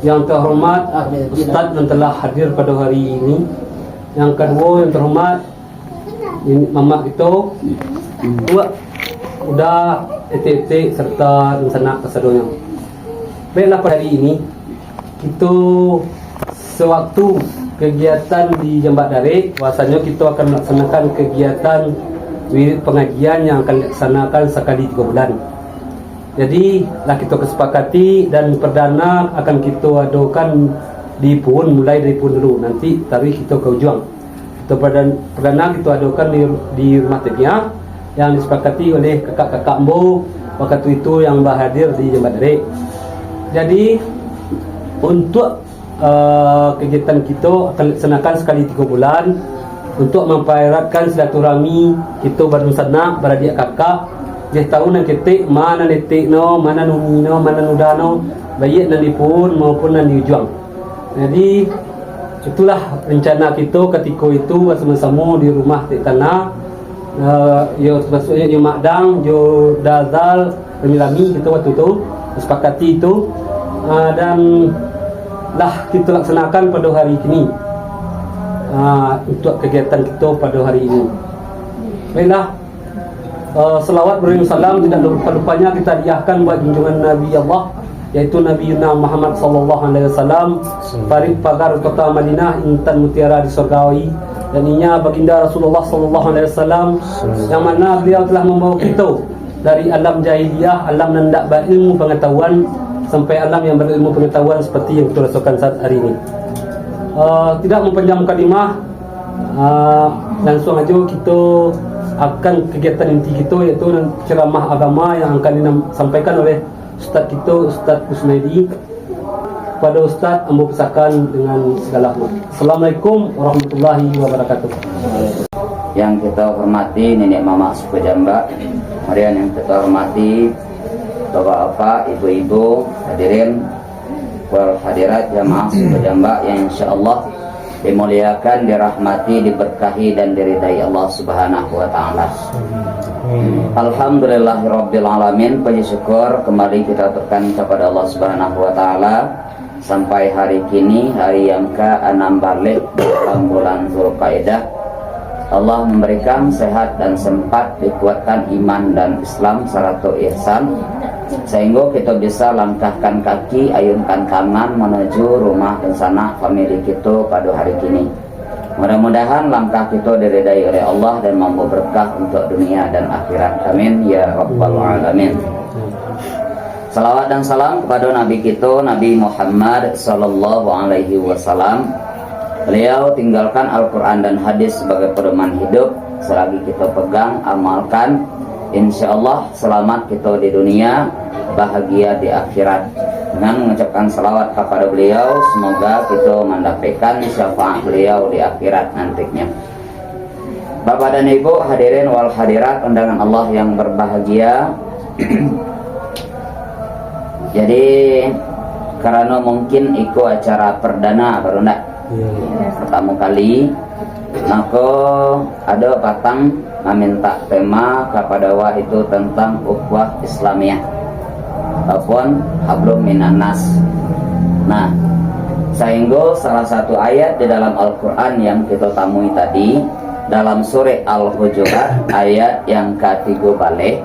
yang terhormat Ustaz yang telah hadir pada hari ini. Yang kedua yang terhormat Mama kita udah etik-etik serta sanak kesedonya. Baiklah, pada hari ini kita sewaktu kegiatan di Jambak Darik, bahasanya kita akan melaksanakan kegiatan wirid pengajian yang akan dilaksanakan sekali 3 bulan. Jadi lah kita kesepakati dan perdana akan kita adakan di Pun, mulai dari Pun dulu. Nanti tarikh kita ke ujung. Kita perdana kita adakan di rumah Tegia yang disepakati oleh kakak-kakak Mbo waktu itu yang berhadir di Jambak Darik. Jadi untuk kegiatan kita akan dilaksanakan sekali 3 bulan untuk mempereratkan silaturahmi kita bermusana beradik kakak. Dia tahu nak ketik mana netik no, mana nuni no, mana nuda no, baik nanti pun maupun nanti ujung. Jadi itulah rencana kita ketika itu bersama-sama di rumah Tek Tanah. Yo maksudnya yo Makdang, yo Dazal, Remilami kita waktu itu sepakati itu, dan lah kita laksanakan pada hari ini untuk kegiatan kita pada hari ini. Baiklah, selawat berisalam tidak lupa-lupanya kita diahkan buat junjungan Nabi Allah, yaitu Nabi Muhammad sallallahu alaihi wasallam, parit pagar kota Madinah, intan mutiara di surgawi, dan ianya baginda Rasulullah sallallahu alaihi wasallam, yang mana beliau telah membawa kita dari alam jahiliyah, alam nandak berilmu pengetahuan, sampai alam yang berilmu pengetahuan seperti yang kita rasakan saat hari ini. Tidak mempanjang mukadimah, langsung aja kita akan kegiatan inti kita, yaitu ceramah agama yang akan disampaikan oleh Ustaz kita, Ustaz Kusnaidi. Kepada Ustaz, ambo pesakan dengan segala hormat. Assalamualaikum warahmatullahi wabarakatuh. Yang kita hormati Nenek Mama suku Jambak, kemudian yang kita hormati bapak-bapak, ibu-ibu, hadirin wal hadirat jamaah suku Jambak yang insyaallah dimuliakan, dirahmati, diberkahi dan diridai Allah Subhanahu wa taala. Alhamdulillahirabbil alamin. Puji syukur kembali kita aturkan kepada Allah Subhanahu wa taala sampai hari kini, hari yang ke-6 balik dalam bulan Zulqa'dah. Allah memberikan sehat dan sempat dikuatkan iman dan Islam serta ihsan, sehingga kita bisa langkahkan kaki, ayunkan tangan menuju rumah dan sanak famili kita pada hari kini. Mudah-mudahan langkah kita diridai oleh Allah dan membawa berkah untuk dunia dan akhirat. Amin ya rabbal alamin. Salawat dan salam kepada Nabi kita, Nabi Muhammad sallallahu alaihi wasallam. Beliau tinggalkan Al-Quran dan hadis sebagai pedoman hidup. Selagi kita pegang, amalkan, insya Allah selamat kita di dunia, bahagia di akhirat. Dengan mengucapkan salawat kepada beliau, semoga kita mendapatkan syafaat beliau di akhirat nantinya. Bapak dan Ibu, hadirin wal hadirat undangan Allah yang berbahagia. Jadi karena mungkin itu acara perdana baru enggak? Pertama kali, maka ada patang meminta tema kepada wah itu tentang ukhuwah Islamiyah ataupun hablum minan nas. Nah, sehingga salah satu ayat di dalam Al-Quran yang kita temui tadi dalam surah Al-Hujurat ayat yang ke-3 balik,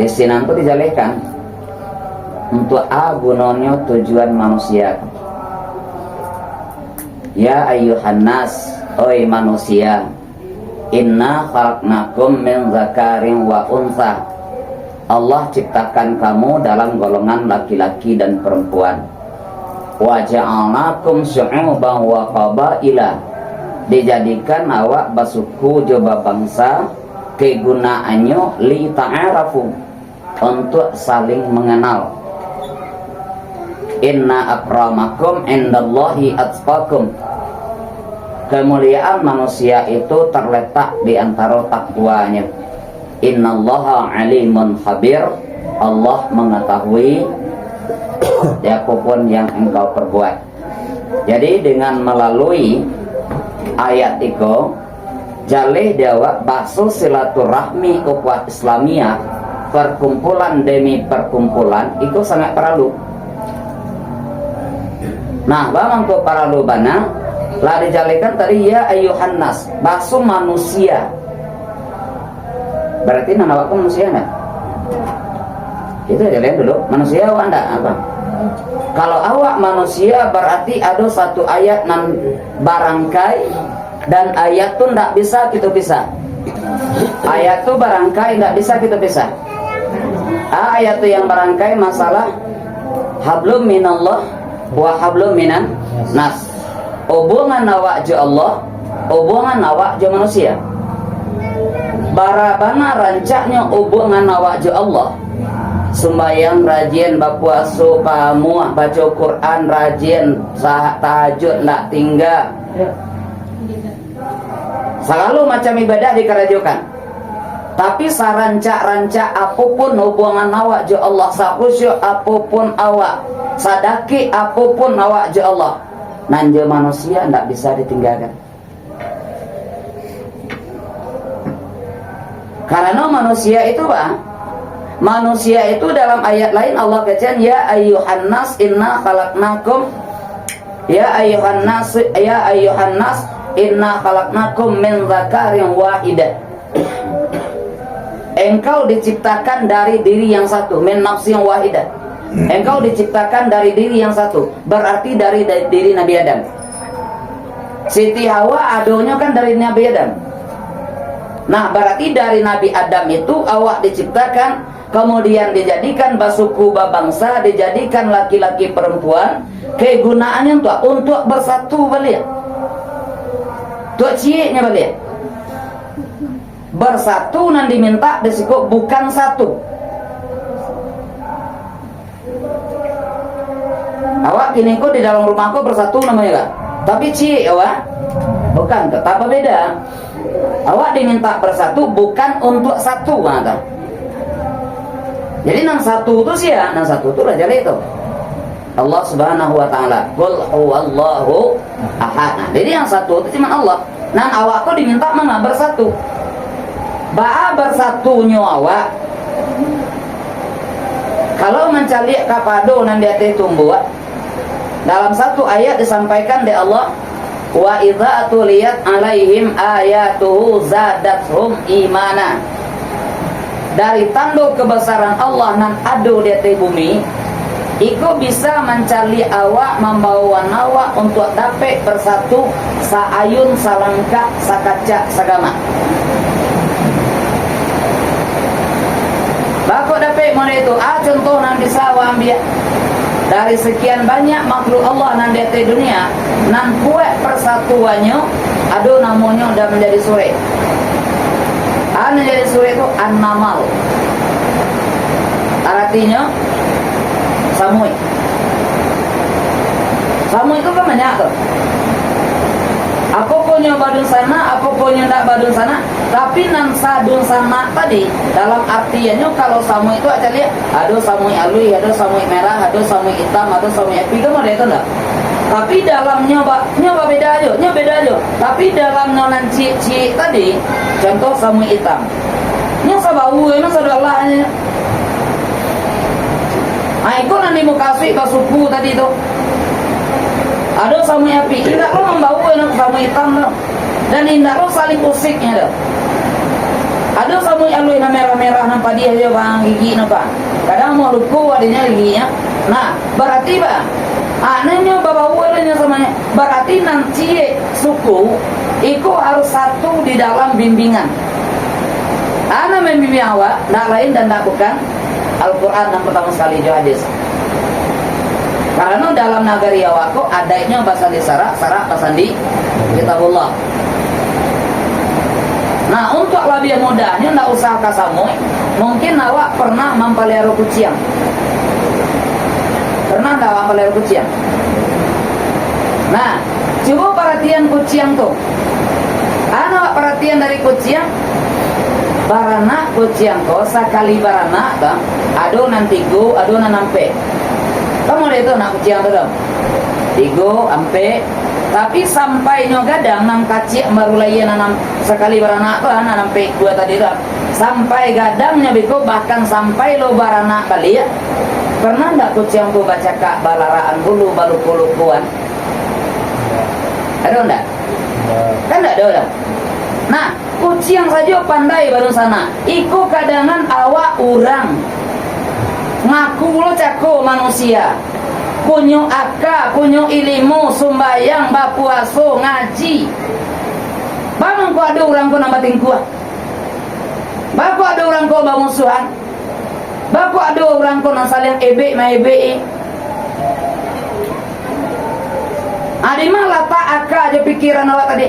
di sini itu dijelaskan untuk gunanya tujuan manusia. Ya ayyuhan nas, oi manusia, inna khalaqnakum min zakarin wa untha. Allah ciptakan kamu dalam golongan laki-laki dan perempuan. Wa ja'alnakum syu'uban wa qabaila. Dijadikan awak basuku coba bangsa, kegunaannya li ta'arafu, untuk saling mengenal. Inna akramakum indallahi atqakum. Kemuliaan manusia itu terletak di antara takwanya. Innallaha alimun khabir. Allah mengetahui apapun yang engkau perbuat. Jadi dengan melalui ayat itu jalih dewa basul silaturahmi ukhuwah Islamiyah, perkumpulan demi perkumpulan itu sangat perlu. Nah, bang untuk para lubana lah dijalikan tadi ya ayuhan nas, bakso manusia. Berarti nama awak manusia enggak? Itu aja lihat dulu, manusia awak enggak apa? Kalau awak manusia berarti ada satu ayat nan barangkai dan ayat tu enggak bisa kita pisah. Ayat tu barangkai enggak bisa kita pisah. Ayat tu yang barangkai masalah hablum minallah wa hablum minan nas. Hubungan awak je Allah, hubungan awak je manusia. Barabana rancaknya hubungan awak je Allah. Sembayang rajin, berpuasa, pamuah, baca Quran rajin, tahajud nak tinggal. Selalu macam ibadah dikerajukan. Tapi sarancak-rancak apapun hubungan awak je Allah, sakhusyuk apapun awak, sadaki apapun awak je Allah, nanja manusia tidak bisa ditinggalkan. Karena manusia itu manusia itu dalam ayat lain Allah katakan ya ayyuhan nas inna khalaqnakum inna khalaqnakum min dzakarin wahidah. Engkau diciptakan dari diri yang satu, min nafsin wahidah. Engkau diciptakan dari diri yang satu, berarti dari diri Nabi Adam. Siti Hawa adonya kan dari Nabi Adam. Nah, berarti dari Nabi Adam itu awak diciptakan, kemudian dijadikan basuku babangsa, dijadikan laki-laki perempuan. Kegunaannya untuk bersatu balik. Untuk cieknya balik. Bersatu nan diminta desiko bukan satu. Awak kini kok di dalam rumahku bersatu namanya kan? Tapi ciek awak bukan, tetap beda. Awak diminta bersatu bukan untuk satu mata. Jadi nang satu itu sih ya, nang satu itu raja itu. Allah Subhanahu wa taala. Qul huwallahu ahad. Nah, jadi yang satu itu cuma Allah. Nang awak kok diminta mana bersatu. Bersatunya awak. Kalau mencari kapado nan dia tumbuh. Dalam satu ayat disampaikan oleh Allah, wa idza tuliyat alaihim ayatuhu zadathum imana. Dari tanda kebesaran Allah nan ada di atas bumi, iku bisa mencari awak, membawa awak untuk dapat bersatu saayun salangkah sakaca sagama. Bakok dapat mana itu? Contoh nan bisa awak ambil dari sekian banyak makhluk Allah nan di atas dunia, nan kuat persatuannya, ada namanya udah menjadi sore. Menjadi sore itu an-namal. Artinya samui. Samui itu kan banyak tuh. Apa punya badun sana, apa punya tak badun sana. Tapi nan sadun sana tadi dalam artiannya kalau samui itu aja lihat ada samui alui, ada samui merah, ada samui hitam, ada samui api, kan ada itu enggak? Tapi dalam nyoba beda aja. Tapi dalam nonan ci tadi, contoh samui hitam. Nya sabau, emang sadallahnya. Ah, itu nanti mau kasih ke suku tadi itu. Ada samui api, tidak lo membau enak samui hitam lo. Dan tidak lo saling usiknya lo. Ada samui alui na merah-merah nampak dia aja bang gigi nampak. Kadang mau luku adanya giginya. Nah, berarti bang. Anehnya bawa uelnya samanya. Berarti nanti suku itu harus satu di dalam bimbingan. Ana membimbing awak, tak lain dan tak bukan Al-Quran yang pertama sekali itu hadis. Karena dalam nagari awakku adanya bahasa di sarak bahasa di kitabullah. Nah, untuk lebih mudahnya tak usah kasamui. Mungkin awak pernah mempelihara kucing. Pernah tak awak pelihara kucing? Nah, coba perhatian kucing tuh. Anak perhatian dari kucing. Barana kucing kau sekali barana bang. Ado nanti go, ado nanampe. Kamu lihat tuh nak kucing tuh dong. Tigo, ampe. Tapi sampai nyogadang nang kacik baru lagi nanam sekali barana tuh nanampe gua tadi tuh. Sampai gadangnya beko bahkan sampai lo barana kali ya. Pernah ndak kuciang ku baca kak balaraan dulu baru kulukuan? Ada ndak? Kan ndak ada dah. Nah, kuciang saja pandai baru sana. Iku kadangan awak orang. Ngaku lo cako manusia. Punyo aka, punyo ilimu, sumbayang, bapuaso, ngaji. Bang ko ada orang ko nambating kuat. Baku ada orang ko bamusuhan. Baku ada orang ko nang saling ebe ma ebe. Adi mah lata aka aja pikiran awak tadi.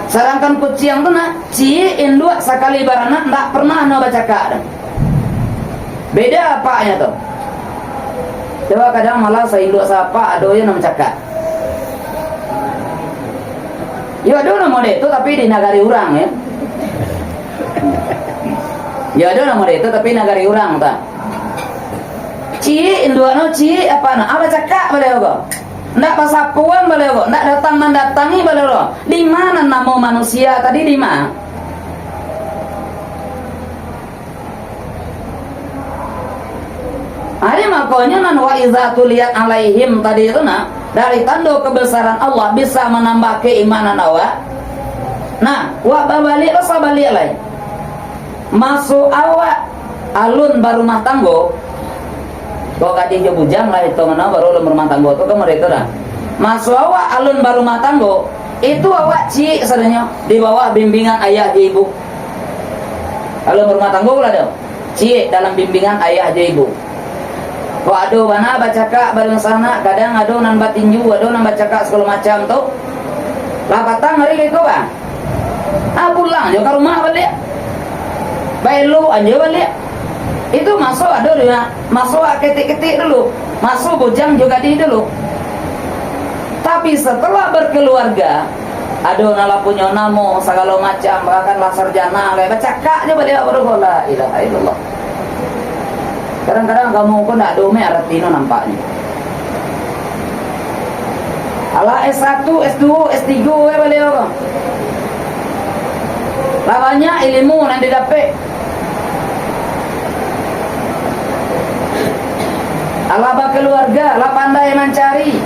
Sedangkan kuciang tu nak cie induk sekali barana ndak pernah no baca ka. Beda apanya tu? Coba kadang malah saya induk sapa adonya nam cakap. Ya ada nama dia itu tapi di negari orang ya. Ya ada nama dia itu tapi negari orang tak. Cie induk no cie apa na? Apa cakap boleh kok? Ndak pasapuan boleh kok? Ndak datang mendatangi boleh kok? Di mana nama manusia tadi di mana? Ada makanya nan wa iza tuliyat alaihim tadi itu nah dari tanda kebesaran Allah bisa menambah keimanan awak. Nah, wa babalik rasa balik lain. Masuk awak alun barumah tanggo. Kau kadang jo bujang lah itu mana baru rumah tanggo tu kan mereka dah. Masuk awak alun barumah tanggo itu awak cik sebenarnya di bawah bimbingan ayah dan ibu. Alun rumah tanggo lah dah. Cik dalam bimbingan ayah dan ibu. Kau ada mana baca kak bareng sana, kadang ada nan batinju, ada nan baca kak segala macam tu. Lah patang hari ke kau bang? Pulang je ke rumah balik. Belu aja balik. Itu masuk ada dia, masuk ketik-ketik dulu, masuk bujang juga di dulu. Tapi setelah berkeluarga, ada nala punya namo segala macam, bahkan lah sarjana, baca kak je balik baru la ilaha illallah. Kadang-kadang kamu pun tak dome artinya nampaknya. Ala S1, S2, S3 boleh apa? Lah banyak ilmu yang didapat. Ala berkeluarga, ala pandai mencari.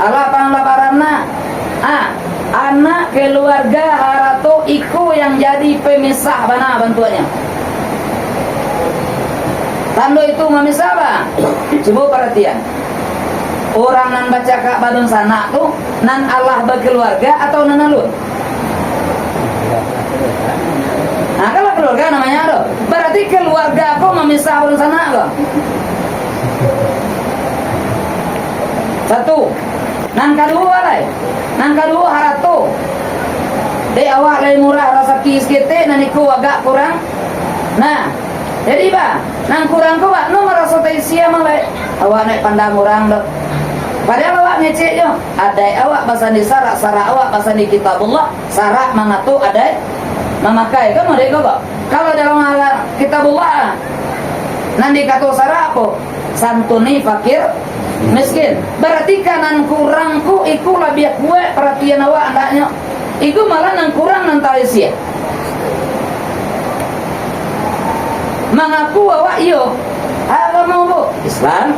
Ala panglaparana. Anak keluarga harato iku yang jadi pemisah bana bantuannya. Tando itu memisah apa? Coba perhatian. Orang nan baca kak badun sana tu nan Allah berkeluarga atau nan alun? Nah kalau keluarga namanya ada. Berarti keluarga aku memisah badun sana ke? Satu. Nan kedua lai. Nan kedua harato. Dek awak lai murah rasa kis kita nan iku agak kurang. Nah, jadi ba, nang kurang ko ba, no merasa sia malai. Awak naik pandang orang dah. Padahal awak ngecek je. Adai awak pasal di sarak awak pasal di kitabullah, sarak mangatu adai memakai kan mereka ba. Kalau dalam kitabullah nanti kata sarak apa? Santuni fakir miskin. Berarti kanan kurangku iku lebih kuat perhatian awak andaknya. Iku malah nang kurang nang sia. Mengaku awak iyo agama bu Islam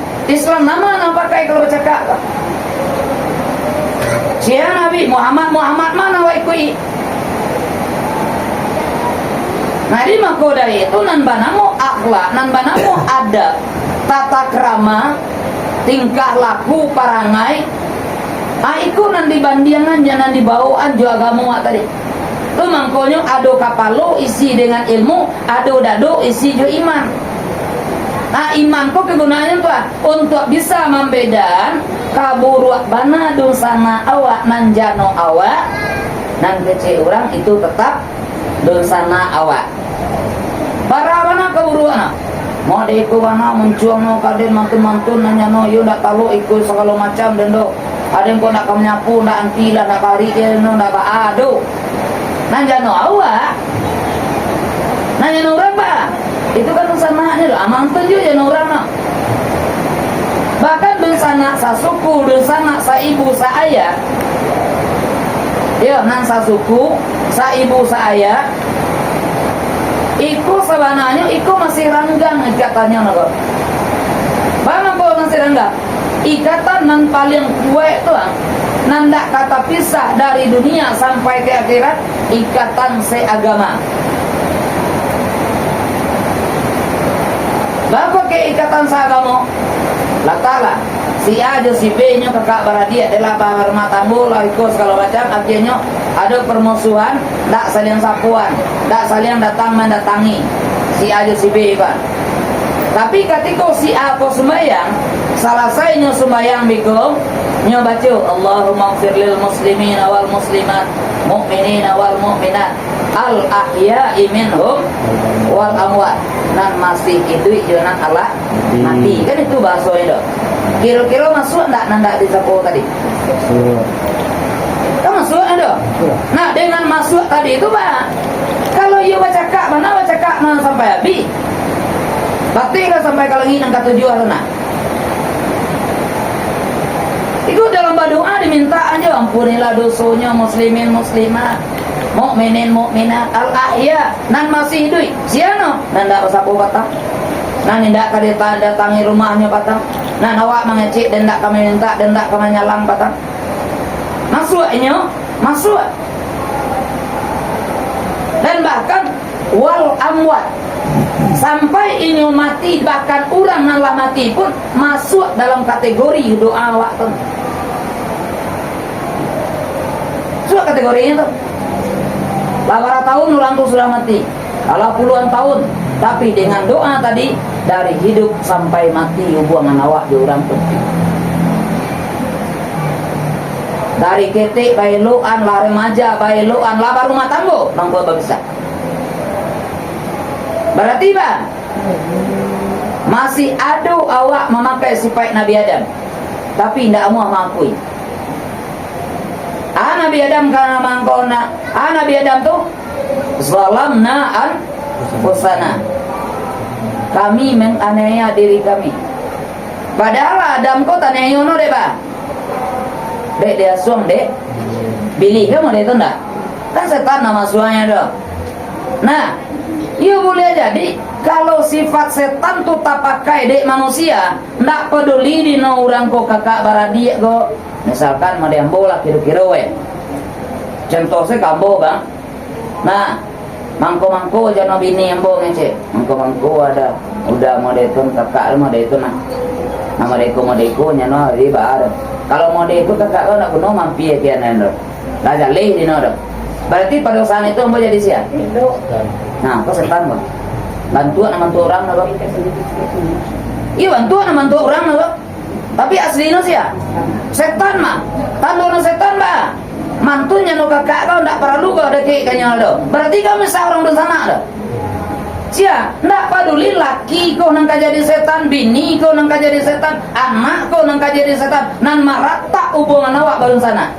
nama nak pakai kalau bercakap siapa Nabi Muhammad mana awak ikui. Nah di mako dari itu nan banamu akhlak, nan banamu adab, tata krama, tingkah laku parangai. Iku nan dibandingan jangan dibawaan jo agama tadi. Itu mangkonyo ado kapalo isi dengan ilmu, ado dado isi jo iman. Nah iman kok kegunaannya tuh untuk bisa membedakan kaburuak bana dosana awak nan jano awak nan kece orang itu tetap dosana awak. Para bana kaburuak mau deko bana mencuang no kaden mantun nanya no yo ndak tahu ikut segala macam dan do. Ada yang kau nak kamu nyapu, nak anti lah, nak kari dia no nak ado. Nanya no awak, nanya no orang ba, itu kan usananya loh, amang tujuh ya no orang no. Bahkan dosana sa suku, dosana sa ibu sa ayah, ya nan sa suku, sa ibu sa ayah, iku sebenarnya iku masih ranggang katanya no. Bang kau nasi rendah. Ikatan nan paling kuat tu nanda kata pisah dari dunia sampai ke akhirat, ikatan seagama. Bapa ke ikatan seagama, latala si A jo si B nya kakak beradik adalah babar matambo lah ikut segala macam, akhirnya ada permusuhan, tak saling sapuan, tak saling datang mendatangi si A jo si B kan. Tapi ketika si A ko sembahyang, salah satunya sembahyang bikum nyo baca Allahumma ighfir lil muslimin wal muslimat mu'minin wal mu'minat al ahya'i minhum wal amwat, nan masih itu jangan Allah mati, kan itu bahasanya dok. Kira-kira masuk enggak nanda di sapo tadi? Kan masuk ada. Nah, dengan masuk tadi itu Pak, kalau ia baca kak mana sampai habis. Berarti kan sampai kalau ingin angkat tujuan sana. Itu dalam doa diminta aja, ampunilah dosanya muslimin muslimat mukminin mukminat al ahya nan masih hidup. Siano nanda sapo patah. Nan tidak kali datangi rumahnya patah. Nan awak mengecek dan tak kami minta dan tak kami nyalang patah. Masuknya masuk. Dan bahkan wal amwat, sampai ini mati, bahkan orang yang lah mati pun masuk dalam kategori doa awak tu. Masuk kategorinya tu. Beberapa tahun orang tu sudah mati, kalau puluhan tahun, tapi dengan doa tadi dari hidup sampai mati hubungan awak di orang tu. Dari ketik bailuan lah remaja, bailuan lah baru rumah tangga, nangko bisa. Berarti Pak, masih ada awak memakai sifat Nabi Adam, tapi tidak mau mengakui. Nabi Adam karena mangkona, Nabi Adam tu zalamna anfusana, kami menganiaya diri kami. Padahal Adam kau tanya yono deh Pak, dek dia suam dek, pilih kamu dek tu ndak? Kan setan nama suanya dah. Nah, iya boleh jadi kalau sifat setan tu tak pakai dek manusia, ndak peduli di orang ko kakak baradik ko. Misalkan mau yang bola kira-kira we. Contoh saya kambo bang. Nah, mangko aja no bini yang bohong ngece. Mangko ada udah mau detun kakak mau detun nah. Nama deko nyano riba ada. Kalau mau deko kakak kau nak kuno mampir kian endo. Raja leh di nodo. Berarti pada saat itu mau jadi siapa? Nah, kau setan bang. Bantuan orang bang. Iya bantuan orang bang. Tapi aslinya siapa? Setan mah. Tandono setan bah. Mantunya no kakak kau ndak perlu kau deki kanya do. Berarti kau misal orang di sana do. Sia, ndak peduli laki kau nang jadi setan, bini kau nang jadi setan, anak kau nang jadi setan, nan marata hubungan awak baru sana.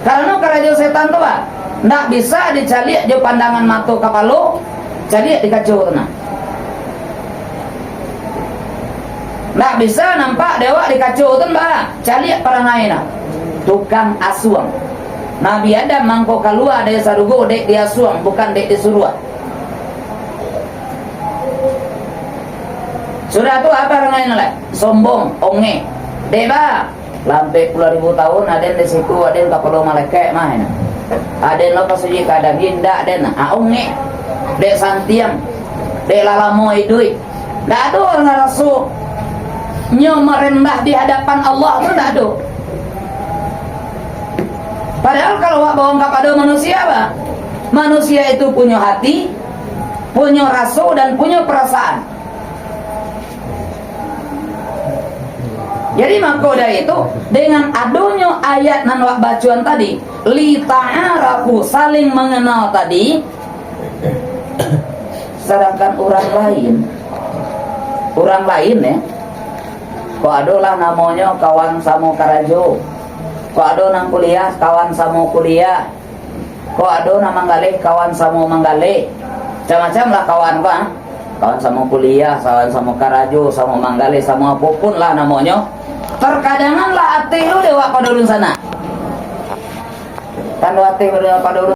Karena kerajo setan tu bah, ndak bisa dicaliak jo pandangan mata kapalo, caliak dikacau tenang. Nggak bisa nampak dewa dikacau tu mbak, caliak perangaina tukang asuang. Nabi Adam mangko keluar dari sarugo dek dia asuang, bukan dek disuruh. Sudah tu apa perangaina lah? Sombong, onge. Deba, lampe puluh ribu tahun ada di situ, ada yang kapalo malaikat mah. Ada yang lepas uji kadang hinda, ada yang onge, dek santiang, dek lalamoy duit. Nggak ada orang rasul nyo merendah di hadapan Allah itu tidak ada. Padahal kalau wak bawang kepada manusia apa? Manusia itu punya hati, punya rasa dan punya perasaan. Jadi makoda itu dengan adanya ayat nan wak bacuan tadi, li ta'arafu, saling mengenal tadi. Sedangkan orang lain ya, kok ada lah namanya kawan sama karajo, kok ada nang kuliah kawan sama kuliah, kok ada nang manggaleh kawan sama manggaleh, macam-macam lah kawan pak, kawan sama kuliah, kawan sama karajo, sama manggaleh, sama apapun lah namanya. Terkadangan lah hati lu dewa pada urun sana, kan hati pada urun